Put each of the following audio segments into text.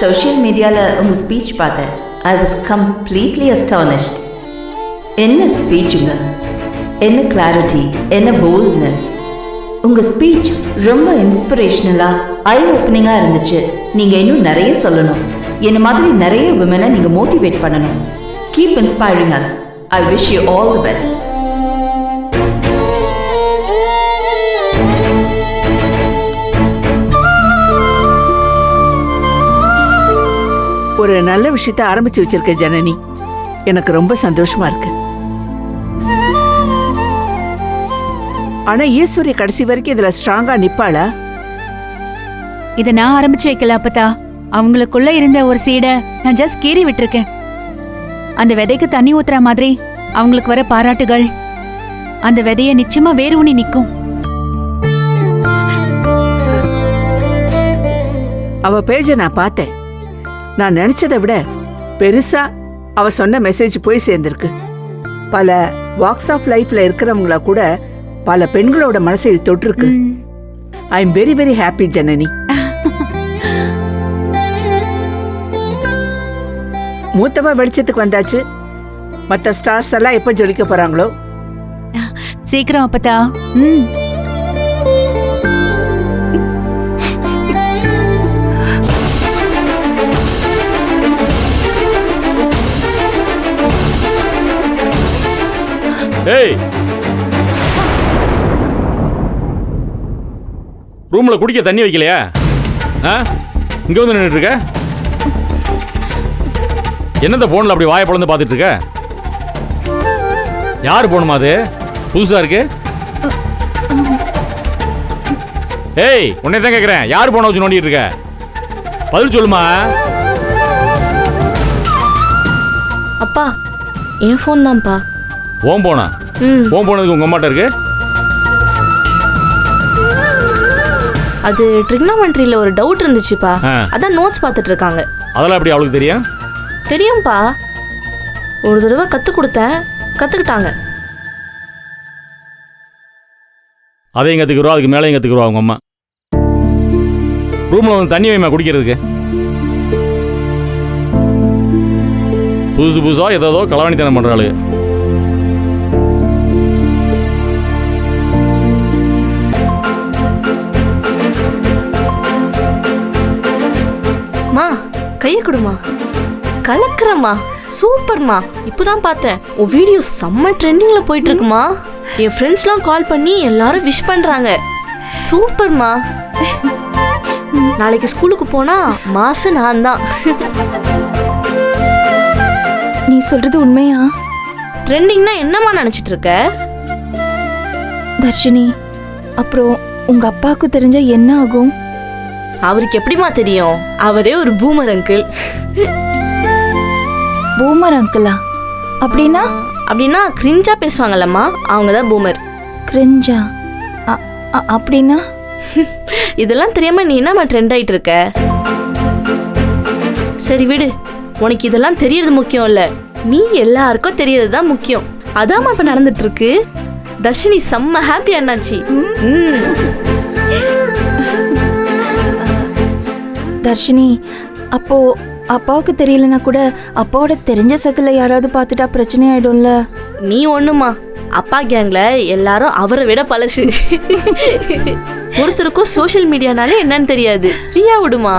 Social மீடியாவில் உங்கள் speech பார்த்தேன். I was completely astonished. என்ன ஸ்பீச்சுங்க, என்ன கிளாரிட்டி, என்ன போல்ட்னஸ். உங்கள் ஸ்பீச் ரொம்ப இன்ஸ்பிரேஷனலாக ஐ ஓப்பனிங்காக இருந்துச்சு. நீங்கள் இன்னும் நிறைய சொல்லணும். என்ன மாதிரி நிறைய விமனை நீங்கள் மோட்டிவேட் பண்ணணும். Keep inspiring as. I wish you all the best. ஒரு நல்ல விஷயத்த ஆரம்பிச்சு வச்சிருக்க ஜனனி, எனக்கு ரொம்ப சந்தோஷமா இருக்கு. ஆனா ஈஸ்வரி கடைசி வரைக்கும் இதுல ஸ்ட்ராங்கா நிப்பாளா? இத நான் ஆரம்பிச்சு வைக்கல அப்பதா. அவங்களுக்குள்ள இருந்த ஒரு சீடை நான் ஜஸ்ட் கீறி விட்டுருக்கேன். அந்த விதைக்கு தண்ணி ஊத்துற மாதிரி அவங்களுக்கு வர பாராட்டுகள் அந்த விதைய நிச்சயமா வேறு ஊனி நிக்கும். அவ பேஜ நான் பார்த்தேன். நான் நினைச்சதை விட பெருசா அவ சொன்ன மெசேஜ் போய் சேர்ந்திருக்கு. பல வாக்ஸ் ஆஃப் லைஃப்ல இருக்கிறவங்கள கூட பல பெண்களோட மனசை தொட்டிருக்கு. I am very very happy Janani. மூத்தவ வெளிச்சத்துக்கு வந்தாச்சு. மற்ற ஸ்டார்ஸ் எல்லாம் எப்ப ஜொலிக்க போறாங்களோ? சீக்கிரம் அப்பதா. ஏய், ரூம்ல குடிக்க தண்ணி வைக்கலையா? இங்க வந்து நின்றுட்டு இருக்க. என்னந்த போன்ல அப்படி வாயை பழந்து பார்த்துட்டு இருக்க? யாரு போனுமா அது? புதுசா இருக்கு. ஏய், உன்னை தான் கேட்கிறேன். யாரு போன வச்சு நோண்டிட்டு இருக்க? பதில் சொல்லுமா. அப்பா, என் ஃபோன் தான்ப்பா. ஓம் போனா? ஓம் போனதுக்கு உங்க அம்மாட்ட இருக்கு. அது ட்ரிக்னாமெண்ட்ரியில ஒரு டவுட் இருந்துச்சுப்பா. அதான் நோட்ஸ் பார்த்துட்டு இருக்காங்க. அதெல்லாம் எப்படி அவளுக்கு தெரியும்? தெரியும்பா, ஒரு தடவை கற்றுக் கொடுத்தேன், கற்றுக்கிட்டாங்க. அதையும் கற்றுக்குறோம், அதுக்கு மேலேயும் கற்றுக்குறோம் அவங்க அம்மா. ரூமில் வந்து தண்ணி வைமா குடிக்கிறதுக்கு. புதுசு புதுசாக ஏதோ களவாணித்தனம் பண்ணுறாளு. மா, கையை கொடுமா. கலக்குறம்மா, சூப்பர்மா. இப்போதான் பார்த்தேன், உன் வீடியோ செம்ம ட்ரெண்டிங்ல போயிட்டு இருக்குமா. என் ஃப்ரெண்ட்ஸ்லாம் கால் பண்ணி எல்லாரும் விஷ் பண்றாங்க. சூப்பர்மா. நாளைக்கு ஸ்கூலுக்கு போனா மாசு நான் தான். நீ சொல்றது உண்மையா? ட்ரெண்டிங்னா என்னமா நினைச்சிட்டு இருக்க? தர்ஷினி, அப்புறம் உங்க அப்பாவுக்கு தெரிஞ்ச என்ன ஆகும்? அவருக்கு எப்படிமா தெரியும்? அவரே ஒரு பூமர் அங்கிள். பூமர் அங்கிளா? அப்படின்னா? அப்படின்னா கிரிஞ்சா பேசுவாங்கல்லம்மா, அவங்க தான் பூமர். கிரிஞ்சா? அப்படின்னா? இதெல்லாம் தெரியாம நீ என்னம்மா ட்ரெண்ட் ஆயிட்டு இருக்க? சரி விடு, உனக்கு இதெல்லாம் தெரியறது முக்கியம் இல்ல, நீ எல்லாருக்கும் தெரியறது தான் முக்கியம். அதாம்மா இப்ப நடந்துட்டு இருக்கு. தர்ஷினி செம்ம ஹாப்பி அண்ணாச்சி. தர்ஷினி, அப்போ அப்பாவுக்கு தெரியலனா கூட அப்பாவோட தெரிஞ்ச சர்க்கிள் யாராவது பார்த்துட்டா பிரச்சனை ஆயிடும்ல. நீ ஒண்ணுமா, அப்பா கேங்ல எல்லாரும் அவரை விட பழசு. ஒருத்தருக்கும் சோஷியல் மீடியானாலே என்னன்னு தெரியாது. ஃப்ரீயா விடுமா.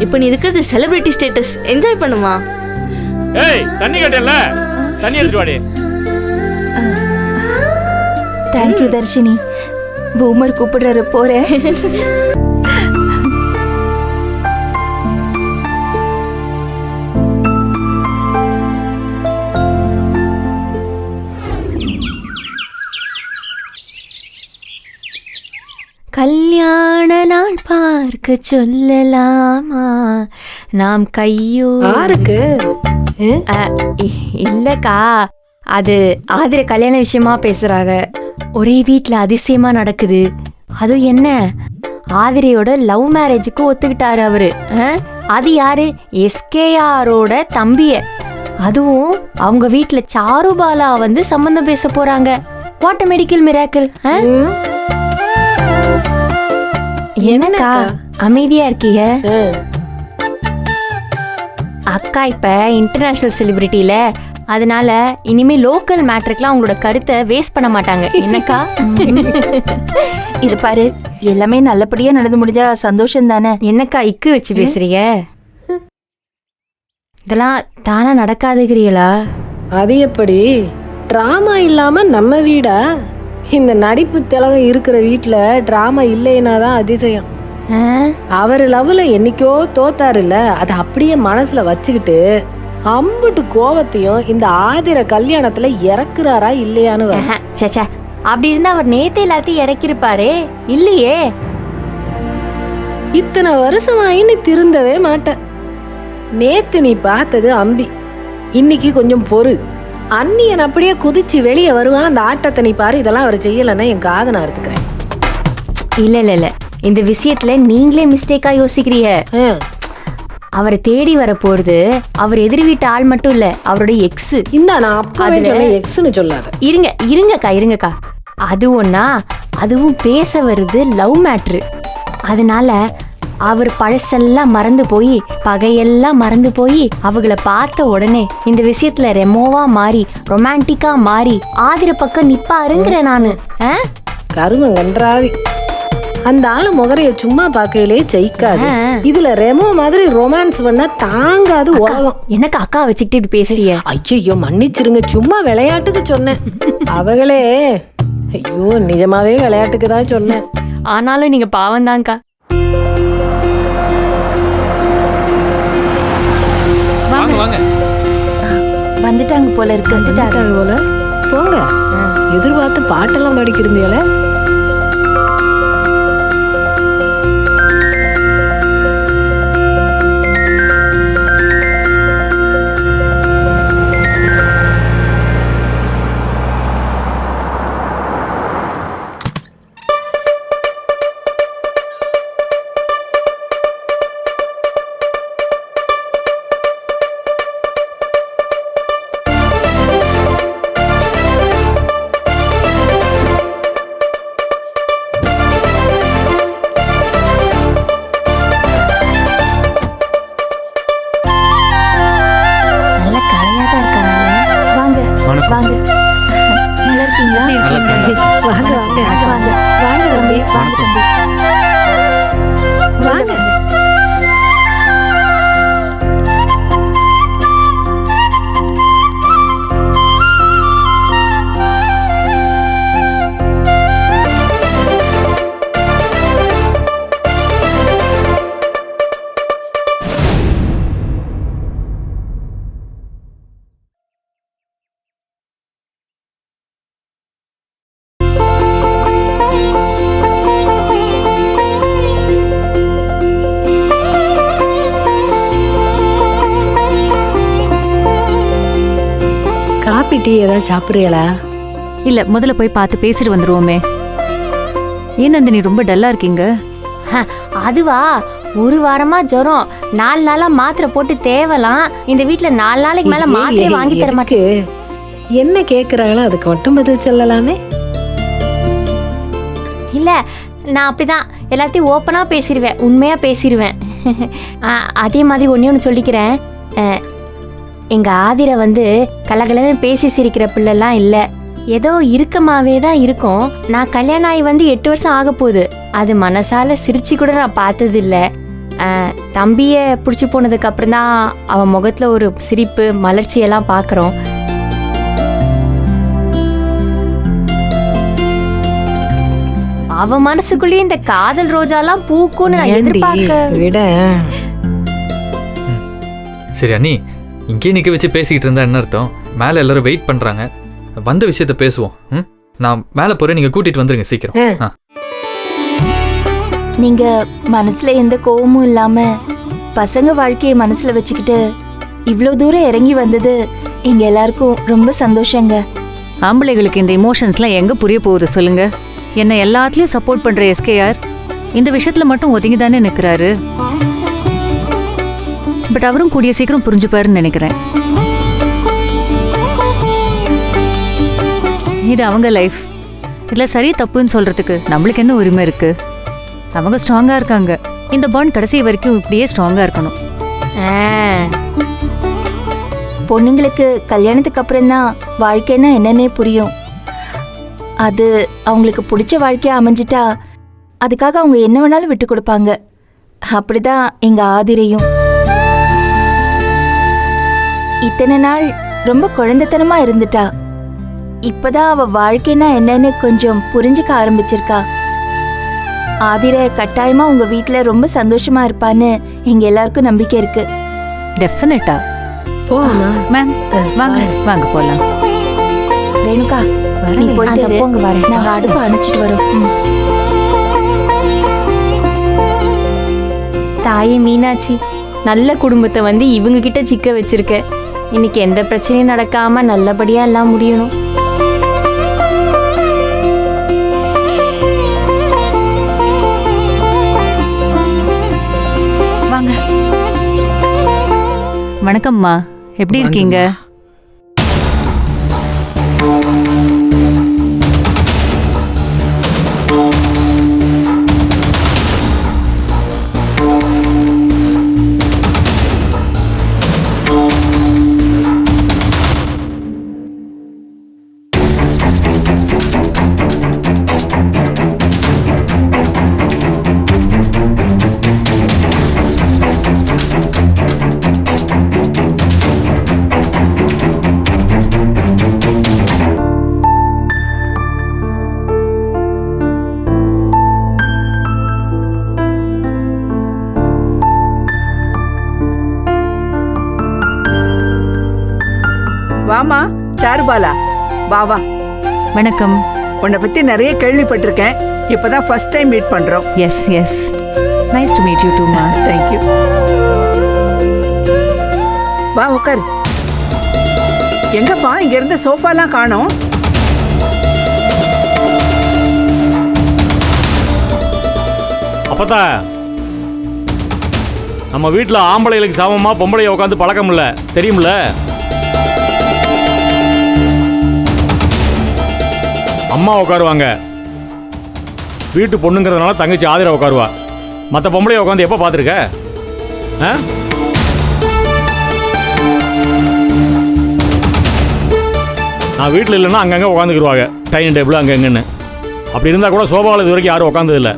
இப்ப நீ இருக்கிறது செலிபிரிட்டி ஸ்டேட்டஸ், என்ஜாய் பண்ணுமா. ஏய், தண்ணி கேட்டல, தண்ணி எடுத்து வாடி. Thank you Dharshini. பூமர் கூப்பிடுறாரு, போறேன். கல்யாண நாள் பார்க்க சொல்லலாமா நாம் கையோ? இல்லக்கா, அது ஆதிர கல்யாண விஷயமா பேசுறாங்க. ஒரே வீட்டில் அதிசயமா நடக்குது. அதுவும் என்ன, ஆதிரையோட லவ் மேரேஜுக்கு ஒத்துக்கிட்டாரு அவரு. அது யாரு? எஸ்கேஆரோட தம்பிய. அதுவும் அவங்க வீட்டுல சாருபாலா வந்து சம்பந்தம் பேச போறாங்க. What a medical miracle. என்னக்கா அமைதியா இருக்கீங்க. அக்கா இப்ப இன்டர்நேஷனல் செலிபிரிட்டில, அதனால இனிமே லோக்கல் மேட்ருக்குலாம் அவங்களோட கருத்தை வேஸ்ட் பண்ண மாட்டாங்க. என்னக்கா? இது பாரு, எல்லாமே நல்லபடியா நடந்து முடிஞ்சா சந்தோஷம் தானே. என்னக்கா இக்கு வச்சு பேசுறீங்க? இதெல்லாம் தானா நடக்காதுங்கிறீங்களா? அது எப்படி? டிராமா இல்லாம நம்ம வீடா? இந்த நடிப்பு திலகம் இருக்கிற வீட்டுல டிராமா இல்லைன்னா தான் அதிசயம். அவர் லவ்ல என்னைக்கோ தோத்தாருல்ல, அதை அப்படியே மனசுல வச்சுக்கிட்டு அம்புட்டு கோவத்தையும் இந்த ஆதிர கல்யாணத்துல இறக்குறாரா இல்லையான்னு சேச்சா, அப்படி இருந்தா அவர் நேத்தே எல்லாத்தையும் இறக்கிருப்பாரே. இல்லையே, இத்தனை வருஷமாயி நீ திருந்தவே மாட்ட. நேத்து நீ பார்த்தது அம்பி, இன்னைக்கு கொஞ்சம் பொறு. அண்ணியன் அப்படியே குதிச்சு வெளியே வருவான். அந்த ஆட்டத்தை நீ பாரு. இதெல்லாம் அவர் செய்யலைன்னா என் காதை நான் எடுத்துக்கிறேன். இல்ல இல்ல இல்ல, இந்த விஷயத்துல நீங்களே மிஸ்டேக்கா யோசிக்கிறீங்க. அவரை தேடி வர போறது அவர் எதிர் வீட்டு ஆள் மட்டும் இல்ல, அவருடைய எக்ஸ். இந்த நான் அப்பவே சொன்ன எக்ஸ்னு சொல்லாத. இருங்கக்கா. அது ஒன்னா, அதுவும் பேச வருது லவ் மேட்ரு. அதனால அவர் பழசெல்லாம் மறந்து போய், பகையெல்லாம் மறந்து போய், அவங்கள பார்த்த உடனே இந்த விஷயத்துல ரெமோவா மாறி, ரொமான்டிக்கா மாறி ஆதிர பக்கம் நிப்பாருங்கிற நானு. கருமங்கன்றாவி. அந்த ஆளு முகரைய சும்மா பார்க்கையிலே ஜெயிக்காது. இதுல ரெமோ மாதிரி ரொமான்ஸ் பண்ணா தாங்காது உலகம். எனக்கு அக்கா வச்சுக்கிட்டு இப்படி பேசுறிய? ஐயோ மன்னிச்சிருங்க, சும்மா விளையாட்டுக்கு சொன்னேன். அவங்களே ஐயோ நிஜமாவே விளையாட்டுக்கு தான் சொன்னேன். ஆனாலும் நீங்க பாவம் தான்க்கா. வாங்க. வந்துட்டாங்க போல இருக்கு. வந்துட்டாங்க போல. போங்க. எதிர்பார்த்து பாட்டெல்லாம் படிக்கிறீங்களே. வாங்க. நல்லா இருக்கீங்களா? வாங்க வாங்க வாங்க வாங்க தம்பி. வாங்க தம்பி. வாங்க. காபி டீ ஏதாவது சாப்பிடுறீங்களா? இல்ல, முதல்ல போய் பார்த்து பேசிட்டு வந்துருவோமே. ஏன் நந்தினி ரொம்ப டல்லா இருக்கீங்க? அதுவா, ஒரு வாரமா ஜுரம், 4 நாளா மாத்திரை போட்டு தேவலாம். இந்த வீட்டுல 4 நாளைக்கு மேல மாத்திரை வாங்கி தர மாட்டேன். என்ன கேக்குறாங்களோ அதுக்கு மட்டும் பதில் சொல்லலாமே. இல்ல, நான் அப்படிதான் எல்லாத்தையும் ஓப்பனா பேசிடுவேன், உண்மையா பேசிடுவேன். அதே மாதிரி ஒன்னு சொல்லிக்கிறேன். எங்க ஆதிரை கலகலன்னு பேசி சிரிக்கிற பிள்ளைலாம் இல்ல. ஏதோ இறுக்கமாவே தான் இருக்கும். நான் கல்யாணம் ஆகி 8 வருஷம் ஆக போகுது. அது மனசால சிரிச்சு கூட நான் பார்த்தது இல்ல. தம்பிய பிடிச்சி போனதுக்கு அப்புறம் தான் அவன் முகத்துல ஒரு சிரிப்பு, மலர்ச்சி எல்லாம் பாக்குறோம். அவ மனசுக்குள்ளேயே இந்த காதல் ரோஜாலாம் பூக்கும்னு நான் எதிர்பார்க்க விட. சரி அண்ணி, இங்கே நிற்க வச்சு பேசிக்கிட்டு இருந்தா என்ன அர்த்தம்? மேலே எல்லாரும் வெயிட் பண்ணுறாங்க. வந்த விஷயத்த பேசுவோம். நான் மேலே போகிறேன், நீங்கள் கூட்டிகிட்டு வந்துருங்க சீக்கிரம். நீங்க மனசுல எந்த கோவமும் இல்லாம பசங்க வாழ்க்கையை மனசுல வச்சுக்கிட்டு இவ்வளோ தூரம் இறங்கி வந்தது எங்க எல்லாருக்கும் ரொம்ப சந்தோஷங்க. ஆம்பளைகளுக்கு இந்த இமோஷன்ஸ்லாம் எங்க புரிய போகுது சொல்லுங்க? என்ன எல்லாத்துலயும் சப்போர்ட் பண்ற எஸ்கேஆர் இந்த விஷயத்துல மட்டும் ஒதுங்கி தானே நிற்கிறாரு. பட் அவரும் கூடிய சீக்கிரம் புரிஞ்சுப்பாருன்னு நினைக்கிறேன். இது அவங்க லைஃப். இதுல சரி தப்புன்னு சொல்றதுக்கு நம்மளுக்கு என்ன உரிமை இருக்கு? அவங்க ஸ்ட்ராங்கா இருக்காங்க. இந்த பாண்ட் கடைசி வரைக்கும் இப்படியே ஸ்ட்ராங்கா இருக்கணும். பொண்ணுங்களுக்கு கல்யாணத்துக்கு அப்புறம் தான் வாழ்க்கைன்னா என்னன்னே புரியும். அது அவங்களுக்கு பிடிச்ச வாழ்க்கையா அமைஞ்சிட்டா அதுக்காக அவங்க என்ன வேணாலும் விட்டு கொடுப்பாங்க. அப்படிதான் எங்க ஆதிரையும். இத்தனை நாள் ரொம்ப குழந்தைத்தனமா இருந்துட்டா. இப்பதான் அவ வாழ்க்கைனா என்னன்னு கொஞ்சம் புரிஞ்சுக்க ஆரம்பிச்சிருக்கா. ஆதிரை கட்டாயமா உங்க வீட்டுல ரொம்ப சந்தோஷமா இருப்பான்னு எங்க எல்லாருக்கும் நம்பிக்கை இருக்கு. டெஃபினட்டா. மேம் வாங்க வாங்க போலாம். ரேணுகா நீ போயிட்டு இரு. போங்க வரேன். நாங்க அடுப்பு அணைச்சிட்டு வரோம். தாயே மீனாட்சி, நல்ல குடும்பத்தை வந்து இவங்க கிட்ட சிக்க வச்சிருக்க. இன்னைக்கு எந்த பிரச்சனையும் நடக்காம நல்லபடியா எல்லாம் முடியணும். வாங்க. வணக்கம்மா, எப்படி இருக்கீங்க? வாமா சாருபாலா, வா வா. வணக்கம். உன்னை பத்தி நிறைய கேள்விப்பட்டிருக்கேன். இப்பதான் ஃபர்ஸ்ட் டைம் மீட் பண்றோம். Yes yes, nice to meet you too மா. தேங்க்யூ. வா உட்காரு. எங்கப்பா இங்க இருந்த சோஃபாலாம் காணோம்? அப்பதா நம்ம வீட்டில் ஆம்பளைகளுக்கு சமமா பொம்பளைய உட்காந்து பழக்கம் இல்லை, தெரியுமில்ல? அம்மா உட்காருவாங்க, வீட்டு பொண்ணுங்கிறதுனால தங்கச்சி ஆதிரை உட்காருவா. மற்ற பொம்பளைய உட்காந்து எப்போ பார்த்துருக்க? நான் வீட்டில் இல்லைன்னா அங்கங்கே உட்காந்துக்கிடுவாங்க, டைனிங் டேபிள் அங்கே எங்கன்னு. அப்படி இருந்தால் கூட சோபாவில் இது வரைக்கும் யாரும் உட்காந்ததில்லை.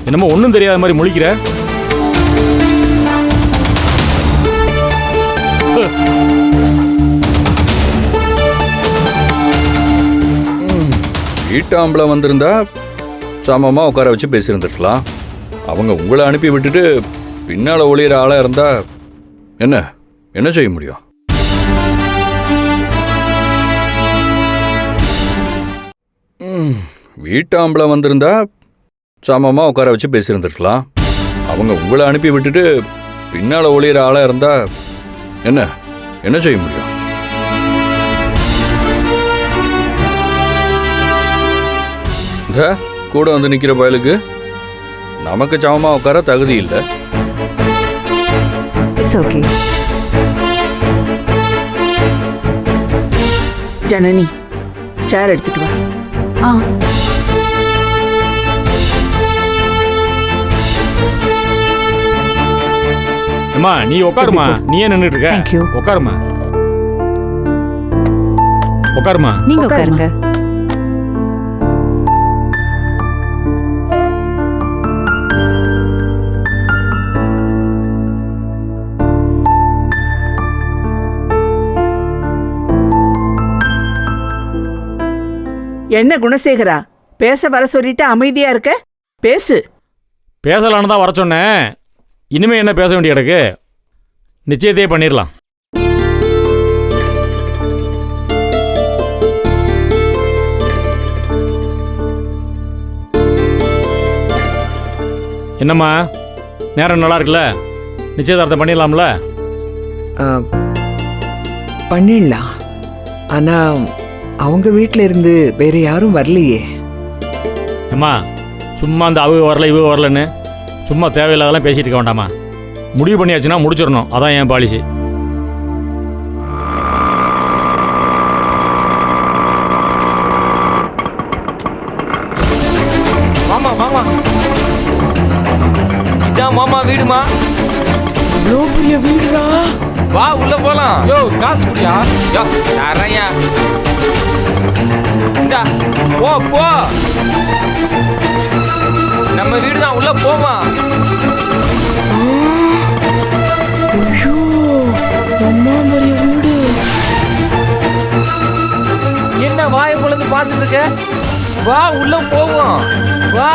என்னமோ ஒன்றும் தெரியாத மாதிரி முழிக்கிற. வீட்டாம்பளை வந்திருந்தா சமமாக உட்கார வச்சு பேசியிருந்துருக்கலாம். அவங்க உங்களை அனுப்பி விட்டுட்டு பின்னால் ஒளியிற ஆளாக இருந்தா என்ன செய்ய முடியும்? வீட்டாம்பளை வந்திருந்தா சமமாக உட்கார வச்சு பேசியிருந்துருக்கலாம். அவங்க உங்களை அனுப்பி விட்டுட்டு பின்னால் ஒளியிற ஆளாக இருந்தா என்ன செய்ய முடியும்? இந்த கூட வந்து நிற்கிற பயலுக்கு நமக்கு சமமாக உட்கார தகுதி இல்லை. It's okay. ஜனனி, சேர் எடுத்துட்டு வா. அம்மா நீ உட்காருமா, நீ ஏன் நின்றுட்டு இருக்க? Thank you. உட்காருமா, உட்காருமா. நீங்க உட்காருங்க. என்ன குணசேகரா, பேச வர சொல்லிட்டு அமைதியா இருக்க? பேசு. பேசலான்னு தான் வர சொன்னேன். இனிமே என்ன பேச வேண்டிய கிடக்கு? நிச்சயத்தையே பண்ணிடலாம். என்னம்மா, நேரம் நல்லா இருக்குல்ல? நிச்சயதார்த்தம் பண்ணிடலாம்ல? பண்ணிடலாம். ஆனா அவங்க வீட்டில் இருந்து வேற யாரும் வரலையே. அம்மா சும்மா அந்த அவங்க வரல இவ வரலன்னு சும்மா தேவையில்லாதெல்லாம் பேசிட்டு இருக்க வேண்டாமா? முடிவு பண்ணியாச்சுன்னா முடிச்சிடணும், அதான் என் பாலிசி. மாமா மாமா, இதான் மாமா ஏம்மா இவ்வளோ பெரிய வீடுடா. வா உள்ள போலாம். யோ காசு குடியா? யோ தரையா. இந்தா போ போ. நம்ம வீடு தான், உள்ள போமா. ஐயோ அம்மா பெரிய வீடு. என்ன வாயை பொழுது பார்த்துட்டு இருக்க? வா உள்ள போவோம். வா.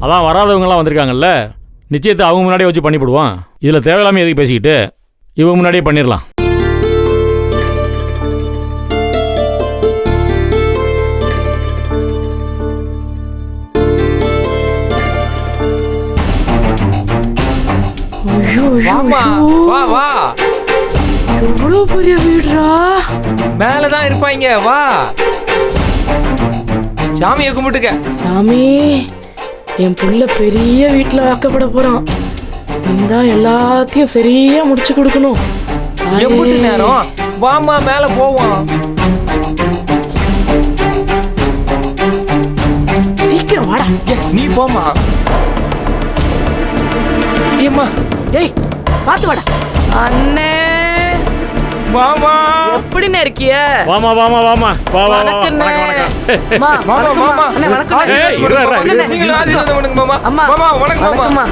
அதான் வராதவங்கலாம் வந்திருக்காங்கல்ல, நிச்சயத்தை அவங்க முன்னாடியே வச்சு பண்ணிவிடுவோம். இதில் தேவையில்லாமல் எதுக்கு பேசிக்கிட்டு இவங்க முன்னாடியே பண்ணிடலாம். வாமா வா வா. எவ்வளோ பெரிய வீடுடா. மேலதான் இருப்பாங்க. வா சாமியை கும்பிட்டுக்க. சாமி, என் புள்ள பெரிய வீட்டுல வாக்கப்பட போறான். நீதான் எல்லாத்தையும் சரியா முடிச்சு கொடுக்கணும். எப்படி நேரம்? வாமா மேல போவோம். சீக்கிரம் வாடா. நீ போமா. ஏம்மா டேய் பாத்து வாடா. அண்ணே வாமா. எப்படிண்ணே இருக்கிய? வாமா வாமா வாமா வா வா வா. வணக்கண்ணே. வணக்கம். மா, மாமா வணக்கம்மா. மாமா. அண்ணே, வணக்கம். ஏய், இருடா, இருடா, இரு. நீங்களும் ஆசீர்வாதம் பண்ணுங்க மாமா. அம்மா. மாமா வணக்கம் மாமா. வணக்கம்மா.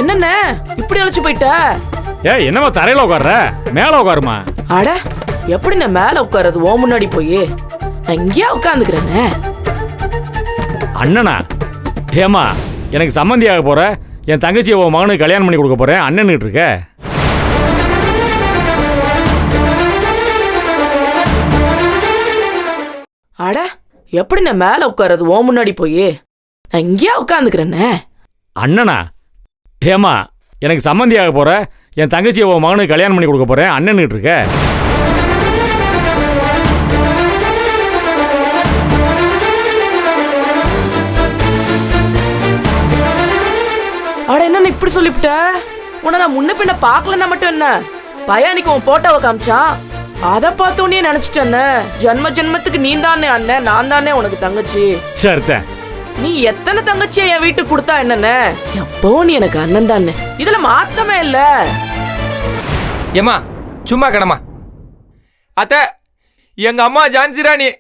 என்னண்ணே இப்படி அழைச்சு போயிட்ட? ஏய், என்னம்மா தரையில் உட்கார்ற? மேலே உட்காருமா. அட எப்படி நான் மேல உட்கார்றது? ஓ முன்னாடி போய் நான் இங்கேயா உட்காந்துக்கிறேன்னு. அண்ணனா? ஏம்மா, எனக்கு சம்மந்தியாக போற என் தங்கச்சியை உன் மகனுக்கு கல்யாணம் பண்ணி கொடுக்க போறேன் அண்ணன்கிட்ட இருக்க. அட எப்படி நான் மேல உட்கார்றது? ஓ முன்னாடி போய் நான் இங்கேயா உட்காந்துக்கிறேன்னு. அண்ணனா? ஏம்மா, எனக்கு சம்மந்தியாக போற என் தங்கச்சியை உன் மகனுக்கு கல்யாணம் பண்ணி கொடுக்க போறேன் அண்ணன்கிட்ட இருக்க. அட என்ன இப்படி சொல்லிவிட்ட? உன்னை நான் முன்ன பின்ன பாக்கலன்னா மட்டும் என்ன? பையனுக்கு உன் போட்டோவை காமிச்சான், அதை பார்த்தோன்னே நினைச்சிட்டேன்னு. ஜென்ம ஜென்மத்துக்கு நீ தானே அண்ணன், நான் தானே உனக்கு தங்கச்சி. சரித்த. நீ எத்தனை தங்கச்சியை என் வீட்டுக்கு கொடுத்தா என்னன்னு, எப்போ நீ எனக்கு அண்ணன் தானே. இதுல மாத்தமே இல்ல. ஏம்மா சும்மா கடமா. அத்தை, எங்க அம்மா Jhansi Rani,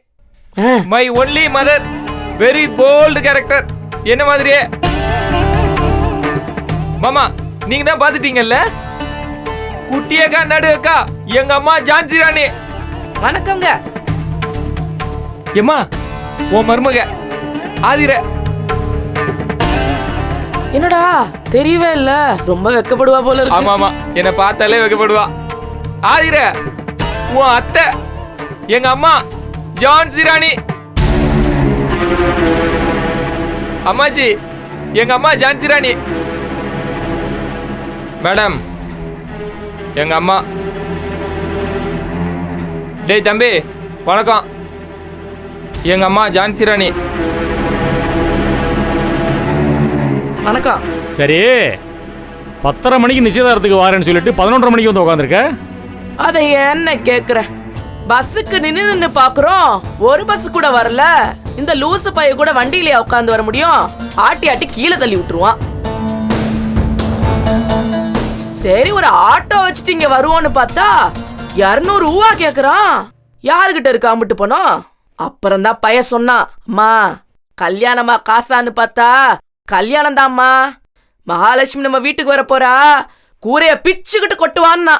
my only mother, very bold character, என்ன மாதிரியே. மாமா நீங்க தான் பாத்துட்டீங்கல்ல, குட்டியக்கா நடு அக்கா எங்க அம்மா ஜான்சி ராணி. வணக்கம்ங்க. ஏம்மா உன் மருமக ஆதிர. என்னடா தெரியவே இல்ல, ரொம்ப வெக்கப்படுவா போல இருக்கு. ஆமா ஆமா, என்ன பார்த்தாலே வெக்கப்படுவா. ஆதிர உன் அத்தை எங்க அம்மா ஜான்சி ராணி. அம்மாச்சி எங்க அம்மா ஜான்சி ராணி. மேடம் எங்க அம்மா. டேய் தம்பி வணக்கம், எங்க அம்மா ஜான்சி ராணி. வணக்கம். சரி, 10:30 மணிக்கு நிச்சயதாரத்துக்கு வாரேன்னு சொல்லிட்டு 11:30 மணிக்கு வந்து உட்காந்துருக்க. அதை என்ன கேக்குற? பஸ்ஸுக்கு நின்னு பாக்குறோம், ஒரு பஸ் கூட வரல. இந்த லூசு பைய கூட வண்டியிலேயே உட்காந்து வர முடியும்? ஆட்டி ஆட்டி கீழே தள்ளி விட்டுருவான். சரி ஒரு ஆட்டோ வச்சுட்டு இங்க வருவோன்னு பார்த்தா 200 ரூபா கேக்குறான். யாருகிட்ட இருக்கு அம்பிட்டு போனோம்? அப்புறம் தான் பைய சொன்னான், அம்மா கல்யாணமா காசான்னு பார்த்தா கல்யாணம் தான்மா, மகாலட்சுமி நம்ம வீட்டுக்கு வர போறா, கூரைய பிச்சுக்கிட்டு கொட்டுவான்னா.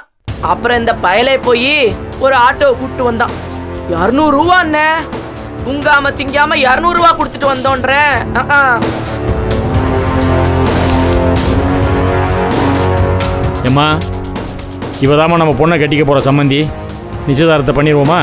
அப்புறம் இந்த பயலே போய் ஒரு ஆட்டோவை கூப்பிட்டு வந்தான். 200 ரூபா என்ன, உங்காம திங்காம 200 ரூபா கொடுத்துட்டு வந்தோன்ற. ஏம்மா, இவதாம்மா நம்ம பொண்ணை கட்டிக்க போற சம்மந்தி. நிச்சயதாரத்தை பண்ணிடுவோமா?